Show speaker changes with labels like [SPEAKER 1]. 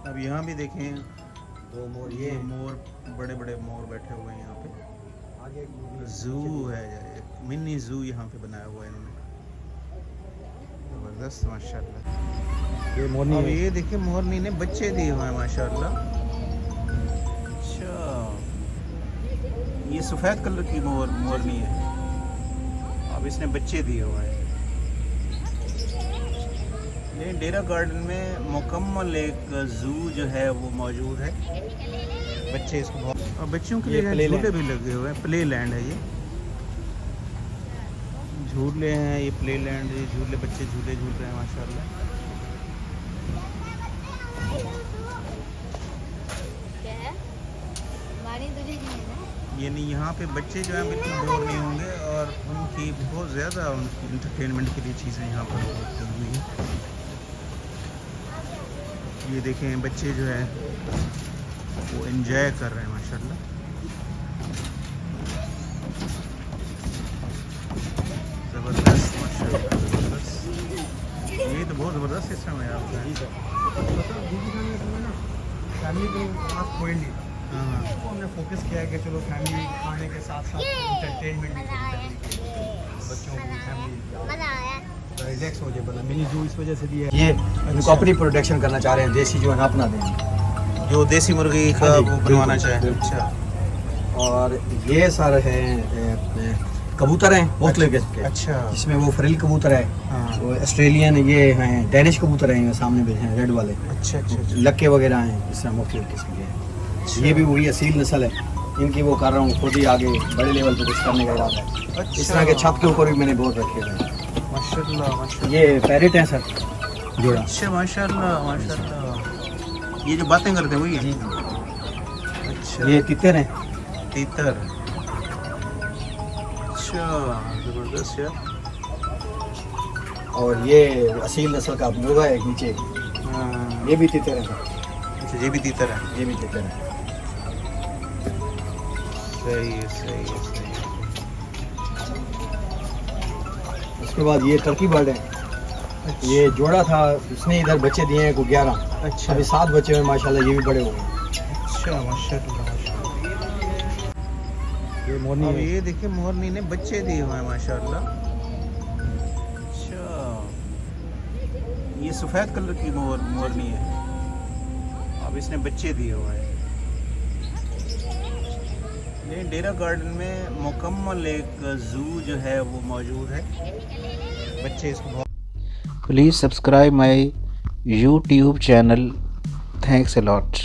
[SPEAKER 1] अब यहाँ भी देखें
[SPEAKER 2] दो मोर,
[SPEAKER 1] ये मोर, बड़े बड़े मोर बैठे हुए हैं यहाँ पे।
[SPEAKER 2] आगे
[SPEAKER 1] जू है, मिनी जू यहाँ पे बनाया हुआ है इन्होंने, ज़बरदस्त माशाल्लाह।
[SPEAKER 2] ये मोरनी
[SPEAKER 1] अब
[SPEAKER 2] है।
[SPEAKER 1] ये देखिए मोरनी ने बच्चे दिए हुए हैं माशाल्लाह। अच्छा, ये सफ़ेद कलर की मोरनी है, अब इसने बच्चे दिए हुए हैं। ये डेरा गार्डन में मुकम्मल एक जू जो है वो मौजूद है। बच्चे इसको बहुत, और बच्चों के लिए झूले भी लगे हुए हैं। प्ले लैंड है ये, झूले हैं, ये प्ले लैंड, ये झूले, बच्चे झूले झूल रहे हैं माशाल्लाह। यानी यहाँ पे बच्चे जो हैं बिल्कुल बोर नहीं होंगे, और उनकी बहुत ज़्यादा उनकी इंटरटेनमेंट के लिए चीज़ें यहाँ पर रखी हुई हैं। ये देखें बच्चे जो है वो एंजॉय कर रहे हैं माशाल्लाह। ज़बरदस्त माशाल्लाह, ज़बरदस्त। ये तो बहुत ज़बरदस्त सिस्टम है आपका।
[SPEAKER 2] फैमिली के पास कोई नहीं था,
[SPEAKER 1] हाँ,
[SPEAKER 2] तो हमने फोकस किया है कि चलो फैमिली खाने के साथ साथ इंटरटेनमेंट भी बच्चों की फैमिली रिलैक्स हो जाए। मतलब मिनी जू इस वजह से भी है, ये इनको अपनी प्रोडक्शन करना चाह रहे हैं, देसी जो है ना अपना दें,
[SPEAKER 1] जो देसी मुर्गी का
[SPEAKER 2] हाँ जी,
[SPEAKER 1] वो बनवाना
[SPEAKER 2] बिल्कुल,
[SPEAKER 1] चाहे।
[SPEAKER 2] बिल्कुल।
[SPEAKER 1] अच्छा
[SPEAKER 2] और ये सर है कबूतर हैं मुख्तलिफ किस्म के।
[SPEAKER 1] अच्छा,
[SPEAKER 2] इसमें वो फ्रिल कबूतर है,
[SPEAKER 1] हाँ,
[SPEAKER 2] वो ऑस्ट्रेलियन ये हैं, डैनिश कबूतर हैं, ये सामने भी हैं रेड वाले,
[SPEAKER 1] अच्छा अच्छा अच्छा।
[SPEAKER 2] लक्के वगैरह हैं, इस तरह मुख्तलिफ किस्म के हैं। ये भी वही असील नस्ल है, इनकी वो कर रहा हूँ खुद ही आगे बड़े लेवल पे कुछ करने का इरादा है।
[SPEAKER 1] अच्छा,
[SPEAKER 2] इस तरह के छत के ऊपर भी मैंने बहुत रखे हुए हैं।
[SPEAKER 1] माशाल्लाह माशाल्लाह।
[SPEAKER 2] ये पैरेट हैं सर जोड़ा।
[SPEAKER 1] अच्छा माशाल्लाह माशाल्लाह। ये जो बातें करते हैं वही है?
[SPEAKER 2] जी
[SPEAKER 1] अच्छा,
[SPEAKER 2] ये तितर हैं।
[SPEAKER 1] तीतर। अच्छा, ज़बरदस्त यार।
[SPEAKER 2] और ये असील नस्ल का मुर्गा है नीचे,
[SPEAKER 1] हाँ,
[SPEAKER 2] ये भी तितर है सर,
[SPEAKER 1] अच्छा ये भी तीतर है।
[SPEAKER 2] ये भी तितर है।
[SPEAKER 1] सही है सही है सही है।
[SPEAKER 2] उसके बाद ये टर्की बर्ड है, ये जोड़ा था, उसने इधर बच्चे दिए हैं को 11,
[SPEAKER 1] अच्छा
[SPEAKER 2] अभी 7 बच्चे हुए माशाल्लाह, ये भी बड़े हो गए।
[SPEAKER 1] अच्छा माशाल्लाह माशाल्लाह।
[SPEAKER 2] ये मोरनी
[SPEAKER 1] अब
[SPEAKER 2] है।
[SPEAKER 1] ये देखिए मोरनी ने बच्चे दिए हुए हैं माशाल्लाह। अच्छा, ये सफ़ेद कलर की मोरनी है, अब इसने बच्चे दिए हुए हैं। ये डेरा गार्डन में मुकम्मल एक जू जो है वो मौजूद है। बच्चे इसको बहुत। Please subscribe my YouTube channel. Thanks a lot.